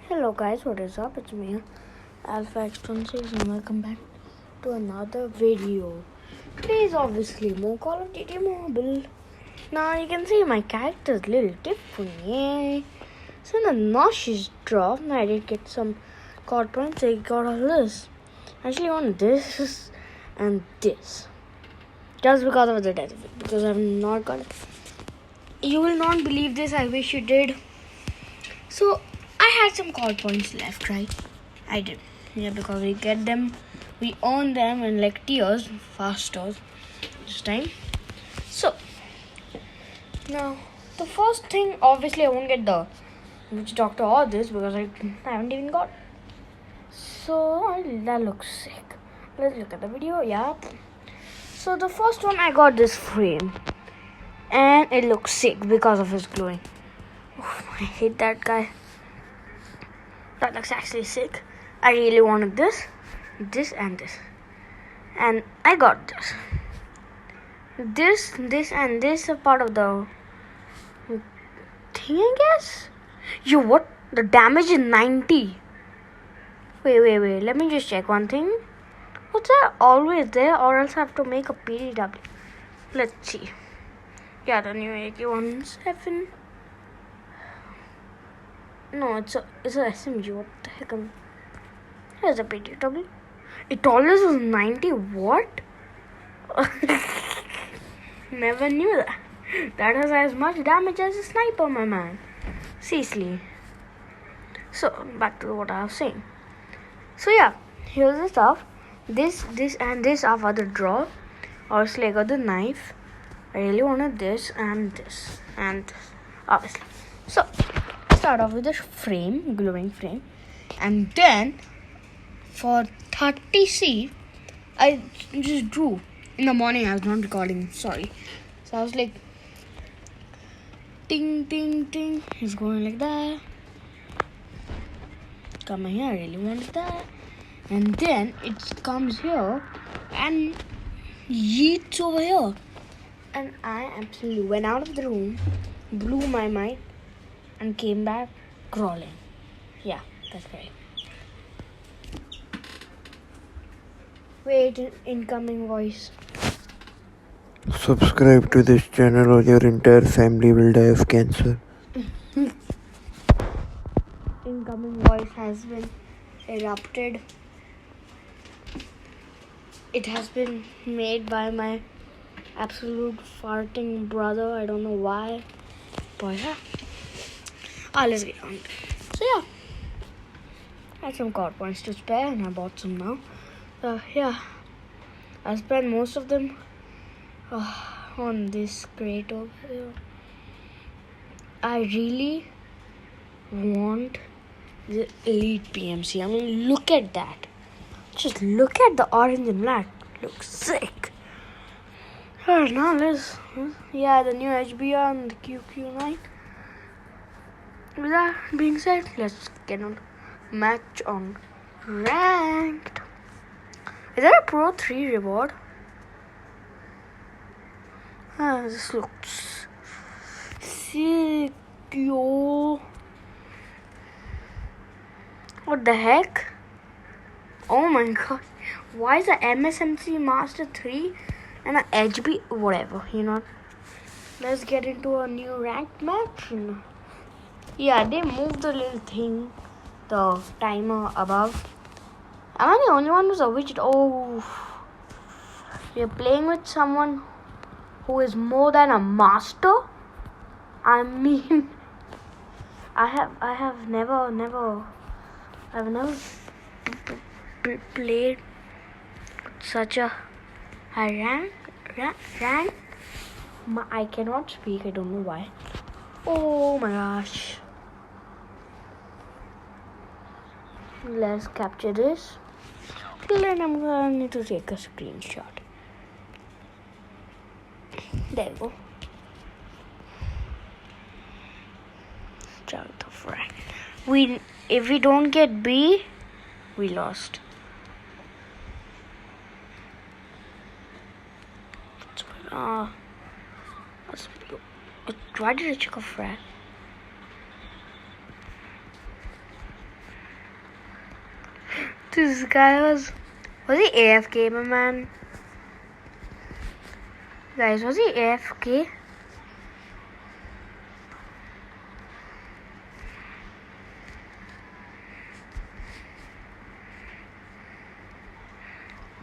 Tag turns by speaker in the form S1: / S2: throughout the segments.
S1: Hello guys, what is up? It's me, Alpha X26 and welcome back to another video. Today is obviously more Call of Duty Mobile. Now you can see my character is a little different, yay. So in the nauseous drop, I did get some COD points. I got all this. Actually on this and this. Just because of the death of it, because I've not got it. You will not believe this, I wish you did. So I had some COD points left, right? I did. Yeah, because we get them, we earn them in like tiers, faster this time. So now the first thing, obviously I won't get the witch doctor or this because I haven't even got. So that looks sick. Let's look at the video. Yeah. So the first one, I got this frame and it looks sick because of his glowing. Oof, I hate that guy. That looks actually sick. I really wanted this and this. And I got this. This and this are part of the thing, I guess. Yo, what? The damage is 90. Wait. Let me just check one thing. Was that always there or else I have to make a PDW? Let's see. Yeah, the new AK-17. No, it's a SMG. What the heck? Here's a PDW. It always was 90. What? Never knew that. That has as much damage as a sniper, my man. Seriously. So back to what I was saying. So yeah, here's the stuff. This and this are for the draw. Obviously I got the knife. I really wanted this and this and this, obviously. So start off with the frame, glowing frame, and then for 30C I just drew. In the morning I was not recording, sorry. So I was like ting ting ting, it's going like that. Come here, I really wanted that. And then it comes here and yeets over here. And I absolutely went out of the room, blew my mind, and came back crawling. Yeah, that's right. Wait, incoming voice.
S2: Subscribe to this channel or your entire family will die of cancer.
S1: Incoming voice has been erupted. It has been made by my absolute farting brother. I don't know why. But yeah. Let's get on. So yeah. I had some COD points to spare and I bought some now. Yeah. I spent most of them on this crate over here. I really want the elite PMC. I mean, look at that. Just look at the orange and black. Looks sick. Now let's, the new HBR and the QQ9. With that being said, let's get on match on ranked. Is that a Pro 3 reward? This looks sick, yo. What the heck? Oh my god. Why is the MSMC Master 3 and a HB? Whatever, you know. Let's get into a new ranked match. Yeah, they moved the little thing, the timer above. Am I the only one who's a widget? Oh, we're playing with someone who is more than a master. I mean, I've never played such a high rank. I cannot speak. I don't know why. Oh my gosh. Let's capture this. Then I'm gonna need to take a screenshot. There we go. Start the frag. If we don't get B, we lost. Why did I check a frag? This guy was he AFK, my man? Guys, was he AFK?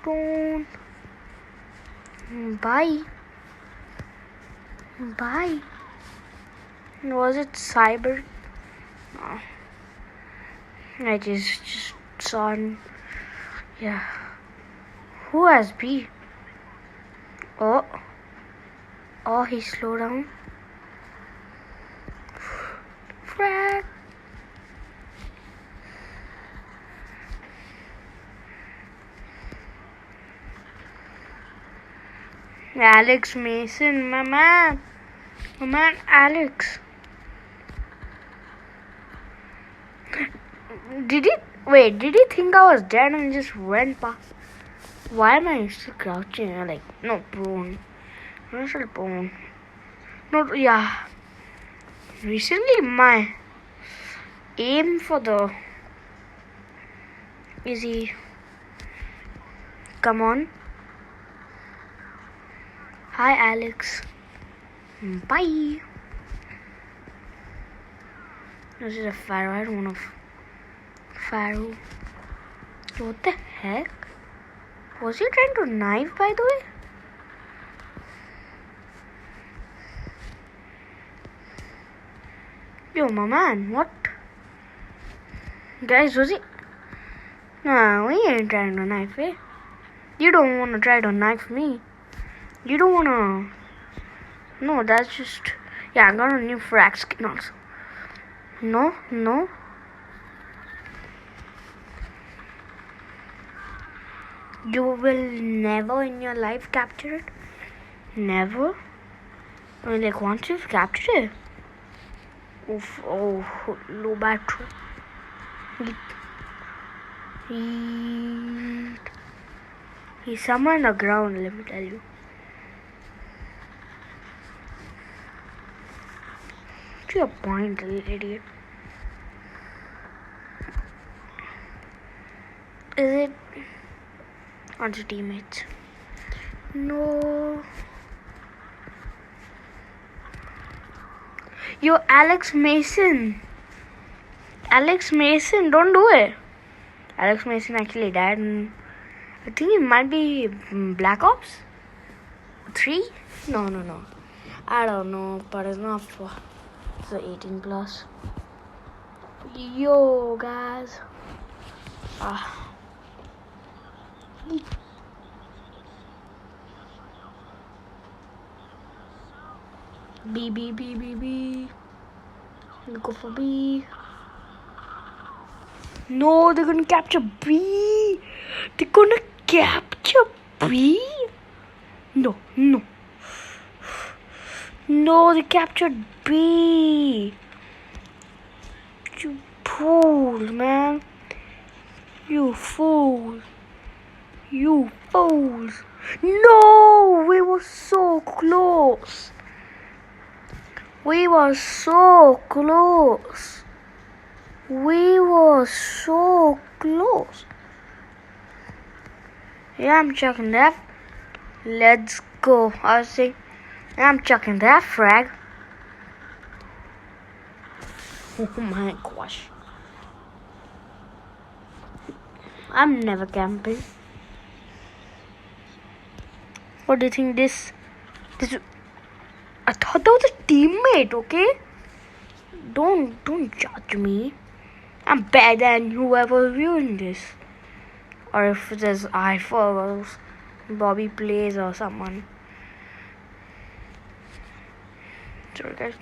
S1: Don't. Bye. Bye. Was it cyber? No. I just saw him. Yeah. Who has B? Oh. Oh, he slowed down. Frag. Alex Mason, my man. My man, Alex. Did he think I was dead and just went past? Why am I still crouching? Like, no, prone. I'm still prone. No, yeah. Recently, my aim for the easy. Come on. Hi, Alex. Bye. This is a Pharaoh. I don't want a Pharaoh. What the heck? Was he trying to knife, by the way? Yo, my man, what? Guys, was he? Nah, we ain't trying to knife, eh? You don't want to try to knife me. You don't want to. No, that's just. Yeah, I got a new frag skin also. No. You will never in your life capture it? Never? I mean, like, once you've captured it? Oof, oh, low battery. He's somewhere on the ground, let me tell you. What's your point, little idiot? Is it on your teammates? No. Yo, Alex Mason, don't do it. Alex Mason actually died, and I think it might be Black Ops 3. No. I don't know, but it's not for the 18 plus. Yo, guys. B. Go for B. No, they're gonna capture B. They're gonna capture B. No. No, they captured B. You fools, man. You fools. No, we were so close. Yeah, I'm chucking that. Let's go. I say, I'm chucking that frag. Oh my gosh. I'm never camping. What do you think this? I thought that was a teammate, okay? Don't judge me. I'm better than whoever viewing this. Or if there's or Bobby plays or someone. Sorry guys.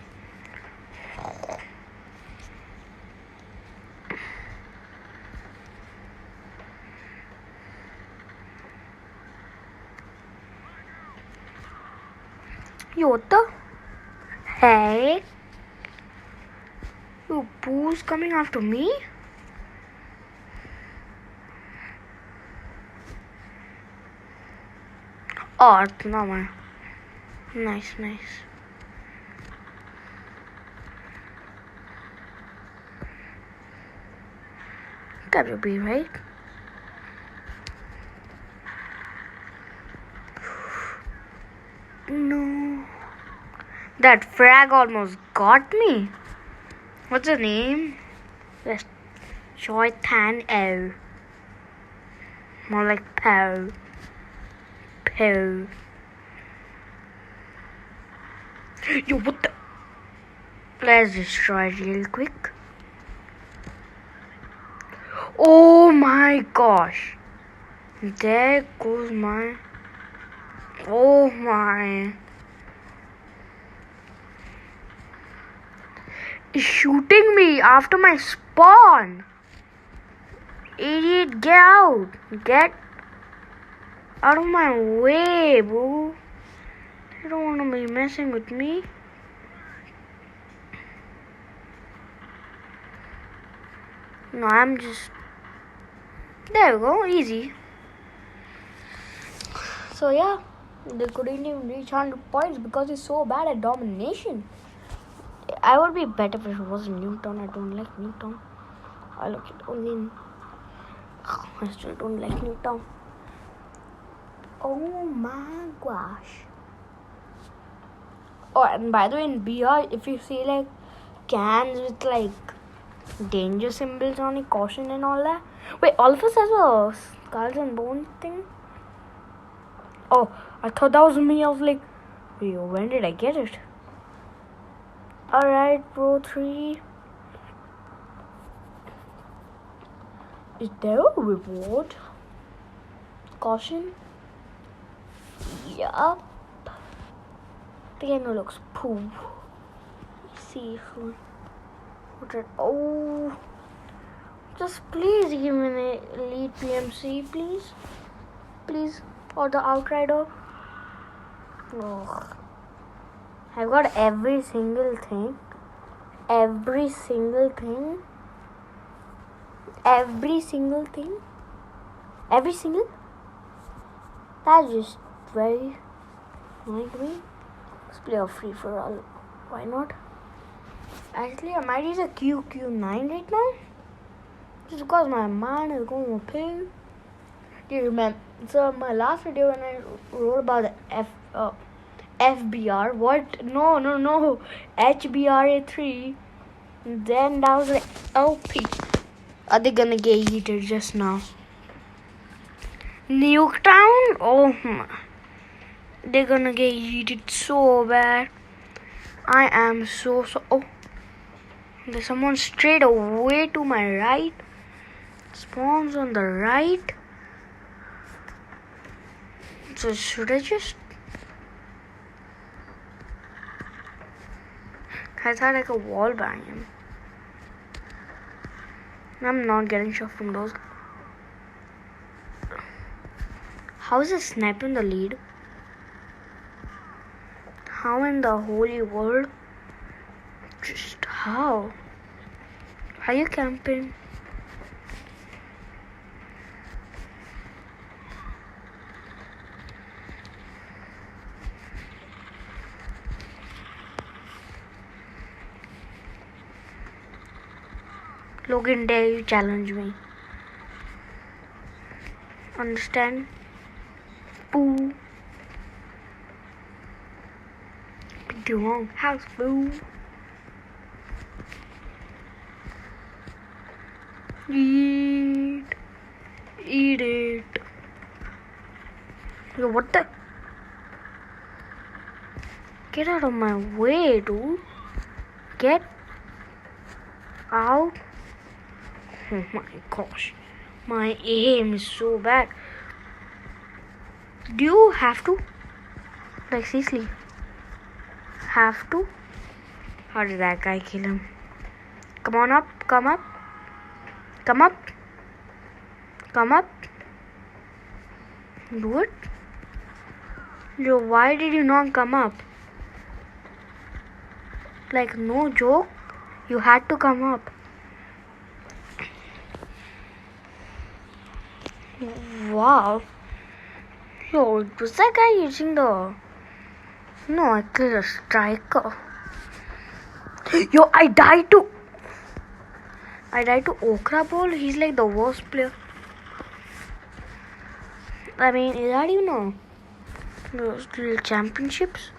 S1: Yo, what the heck? Yo, Boo's coming after me? Oh, no man. Nice. Gotta be right. No. That frag almost got me. What's her name? Yes. Shaitan L. More like Pow. Pow. Yo, what the? Let's destroy it real quick. Oh my gosh. There goes my... Oh my... He's shooting me after my spawn. Idiot, get out. Get out of my way, bro. You don't want to be messing with me. No, I'm just... There we go, easy. So yeah, they couldn't even reach 100 points because he's so bad at domination. I would be better if it was Newton. I don't like Newton. I look at only in... I still don't like Newton. Oh my gosh. Oh, and by the way, in BR, if you see like cans with like danger symbols on it, caution and all that. Wait, all of us has a skulls and bones thing? Oh, I thought that was me. I was like, wait, when did I get it? Alright, bro, 3. Is there a reward? Caution? Yup. The game looks poo. Let's see if we... Oh. Just please give me an elite PMC, please. Please. Or the Outrider. Oh. I've got every single thing. Every single thing. Every single thing. Every single. That's just very annoying to me. Let's play a free for all. Why not? Actually, I might use a QQ9 right now. Just because my mind is going to ping. Do you remember? So my last video when I wrote about the FBR, what? No, HBRA3. Then that was like LP. Are they gonna get heated just now? Nuketown? Oh my. They're gonna get heated so bad. I am so. Oh. There's someone straight away to my right. Spawns on the right. So should I just... I thought I could wall bang him. I'm not getting shot from those. How is a sniper in the lead? How in the holy world? Just how? Are you camping? Logan, dare you challenge me? Understand? Boo. Big wrong house, boo. Eat it. Yo, what the? Get out of my way, dude. Get out. Oh my gosh. My aim is so bad. Do you have to? Like, seriously. Have to? How did that guy kill him? Come on up. Come up. Come up. Come up. Do it. Yo, why did you not come up? Like, no joke. You had to come up. Wow. Yo, was that guy using the... No, I killed a striker. Yo, I died to Okra Ball. He's like the worst player. I mean, is that even a Those little championships.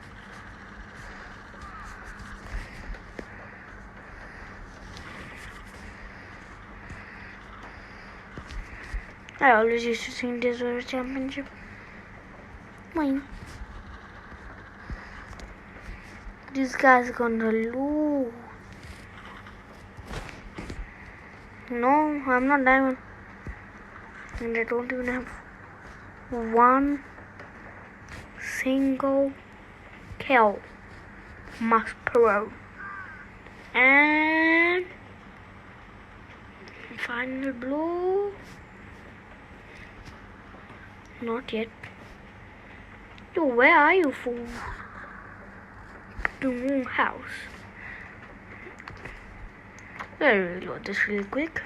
S1: I always used to think this was a championship. Mine. This guy's gonna lose. No, I'm not diamond. And I don't even have one single kill. Max Pro. And final blue. Not yet. Yo, where are you, fool? The moon house. Let me reload this really quick.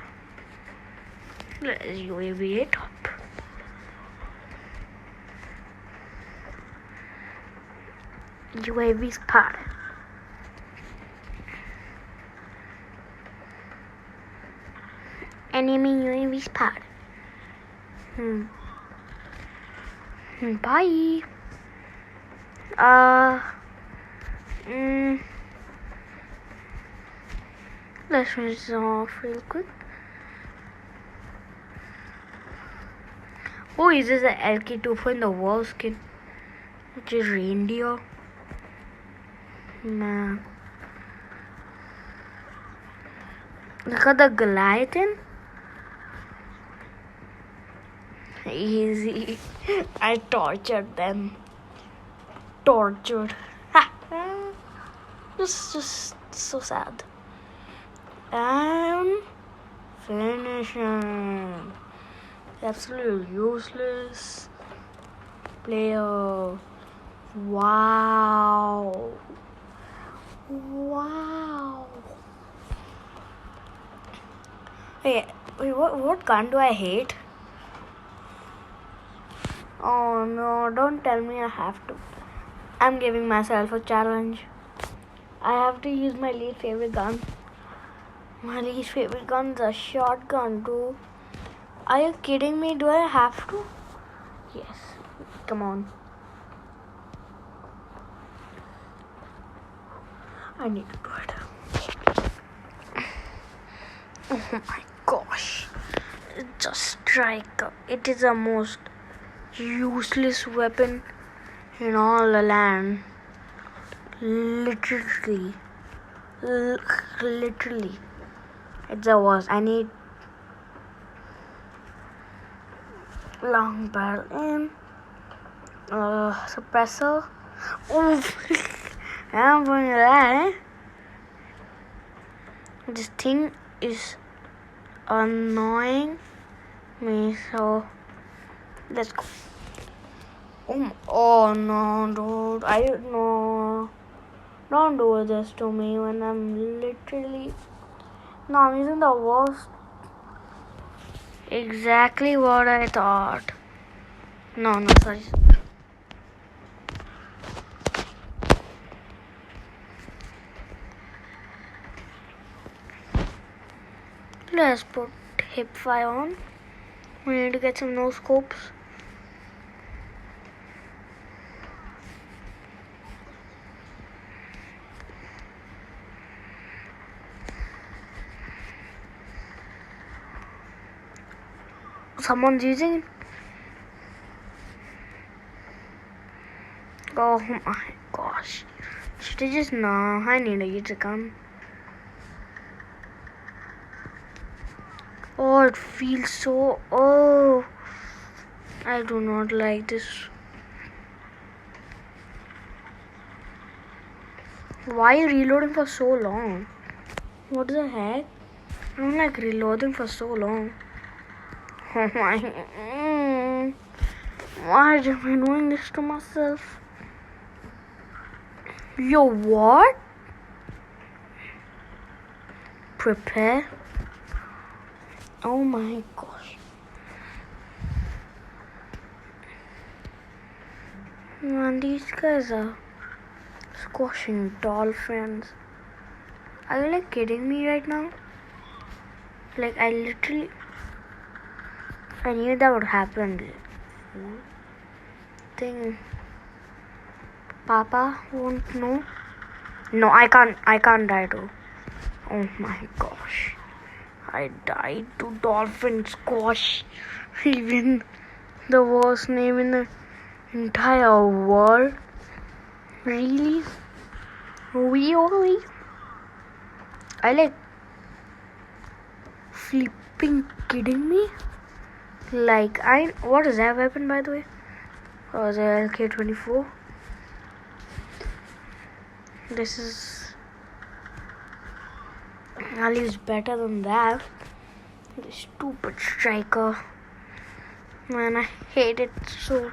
S1: Let's UAV it up. UAV spot. Enemy UAV spot. Bye. Let's finish this off real quick. Oh, is this a LK2 in the wall skin? Which is reindeer. Man. Look at the Goliath. Easy. I tortured them. Tortured. Just so sad. And finish him. Absolutely useless player. Wow. Wait, what gun do I hate? Oh no, don't tell me I have to. I'm giving myself a challenge. I have to use my least favorite gun. My least favorite gun is a shotgun, dude. Are you kidding me? Do I have to? Yes. Come on. I need to do it. Oh my gosh. It's a striker. It is the most useless weapon in all the land. Literally. It's the worst. I need long barrel aim. Suppressor. Oof. I'm going to that. This thing is annoying me, so let's go. Oh no, dude. Don't do this to me when I'm literally. No, I'm using the worst. Exactly what I thought. No, sorry. Let's put hip fire on. We need to get some no scopes. Someone's using it. Oh my gosh. Should I just no? I need to use a gun. Oh, it feels so. Oh, I do not like this. Why are you reloading for so long? What the heck? I don't like reloading for so long. Oh my. Why am I doing this to myself? Yo, what? Prepare. Oh my gosh. Man, these guys are squashing dolphins. Are you like kidding me right now? Like I knew that would happen. Thing. Papa won't know. No, I can't die too. Oh my gosh. I died to dolphin squash. Even the worst name in the entire world. Really? Really? I like flipping kidding me? Like what is that weapon by the way? Oh, the LK-24. This is at least better than that. The stupid striker. Man, I hate it so.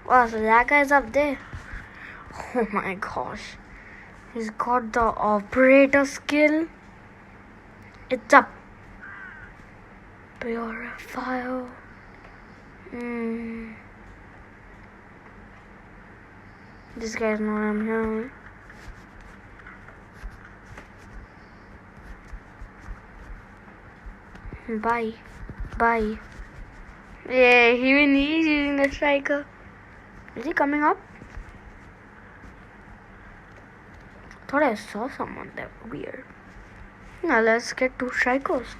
S1: Wow, so that guy's up there. Oh my gosh. He's got the operator skill. It's up. Purifier. This guy's not I'm here. Bye. Yeah, even he's using the striker. Is he coming up? Thought I saw someone there. Weird. Now let's get 2 strikers.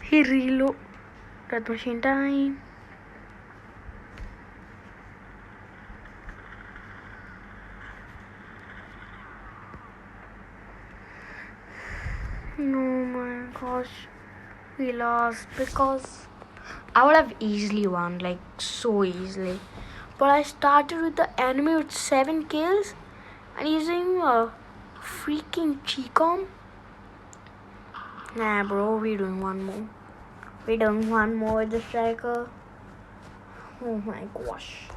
S1: He reload. Red machine time. Oh my gosh. We lost because I would have easily won, like so easily. But I started with the enemy with 7 kills and using a freaking Chicom. Nah, bro, we're doing one more. We're doing one more with the striker. Oh my gosh.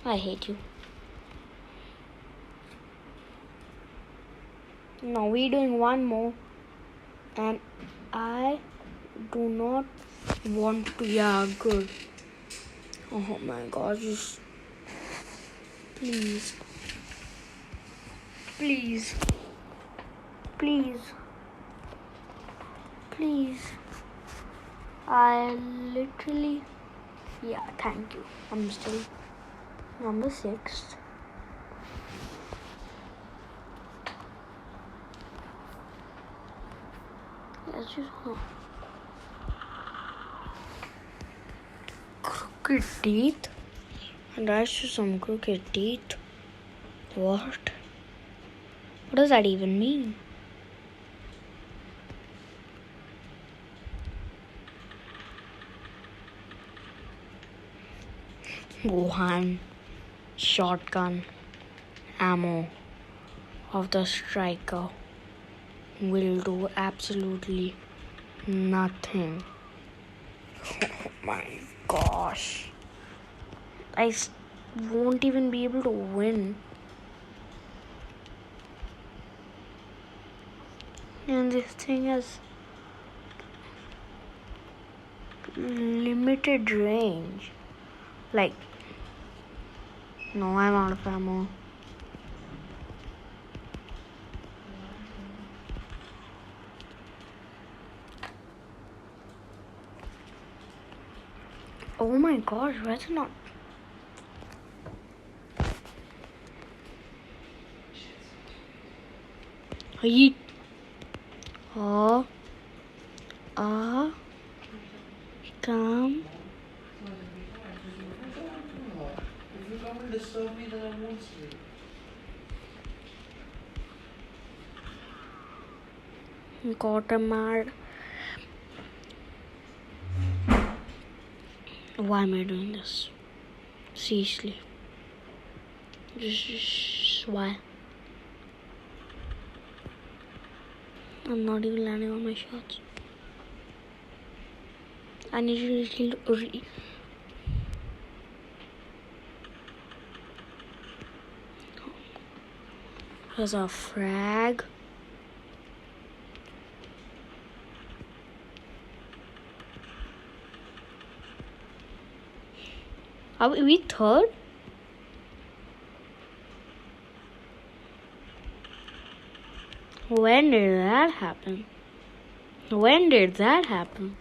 S1: I hate you. No, we're doing one more. And I do not want to. Yeah, good. Oh my gosh. Just please. Please. Please. Please. I literally. Yeah, thank you. I'm still number 6. Let's just. Crooked teeth? And I show some crooked teeth. What? What does that even mean? One shotgun ammo of the striker will do absolutely nothing. Oh my gosh. I won't even be able to win. And this thing has limited range. Like, no, I'm out of ammo. Oh my gosh, why is it not? Yeet. Oh. Come.
S3: If you come and disturb me, then I won't sleep.
S1: Got mad. Why am I doing this? Seriously. Just why? I'm not even landing on my shots. I need to There's a frag. Are we third? When did that happen? When did that happen?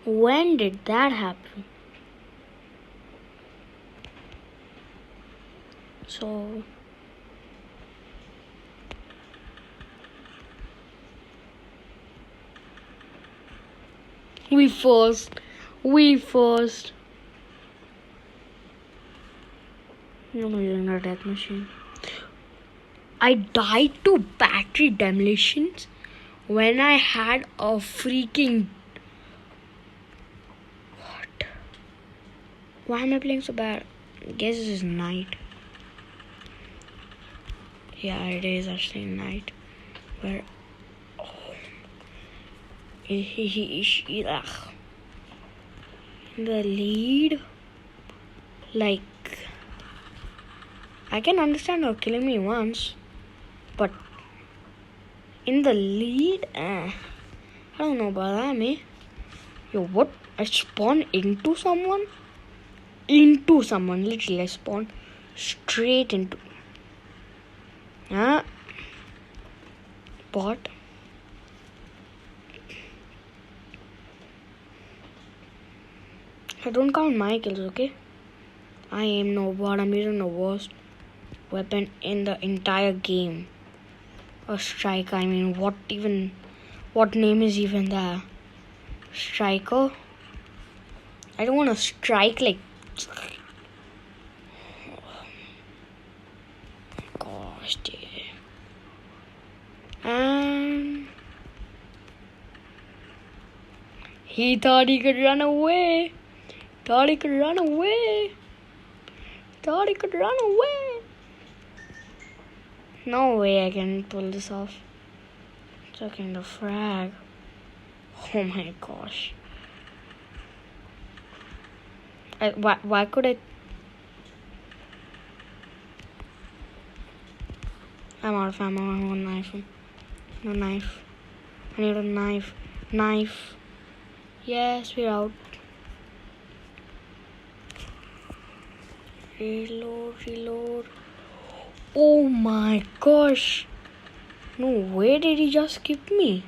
S1: When did that happen? So we first. I'm using a death machine. I died to battery demolitions when I had a freaking. What? Why am I playing so bad? I guess this is night. Yeah, it is actually night. Where. Oh. In the lead. Like. I can understand her killing me once. But. In the lead. I don't know about that, man. Yo, what? I spawned into someone? Literally, I spawned straight into. Bot. I don't count my kills, okay? I am no bot. I'm using the worst weapon in the entire game. A striker. I mean, what name is even that? Striker? I don't want to strike like. Gosh, dude. He thought he could run away. No way I can pull this off. Checking the frag. Oh my gosh. Why could I? I'm out of ammo. I want a knife. No knife. I need a knife. Knife. Yes, we're out. Reload. Oh my gosh. No way did he just skip me.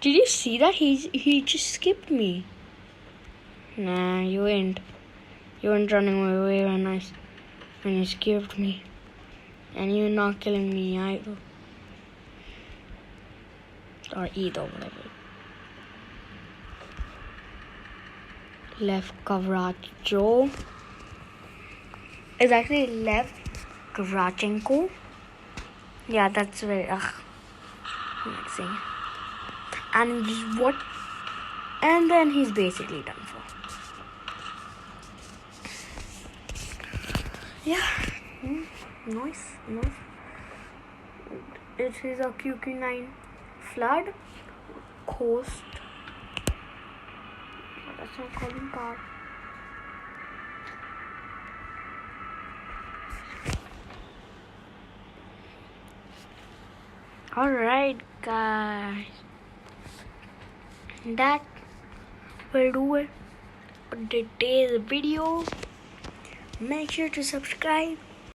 S1: Did you see that? He just skipped me. Nah, you ain't. You weren't running away when you skipped me. And you're not killing me either. Or either, whatever. Left Kavracho. It's actually left Kavrachenko. Yeah, that's very mixing. And what? And then he's basically done for. Yeah. Nice. It is a QQ9 flood coast. That's not calling card. Alright, guys. That will do it for today's video. Make sure to subscribe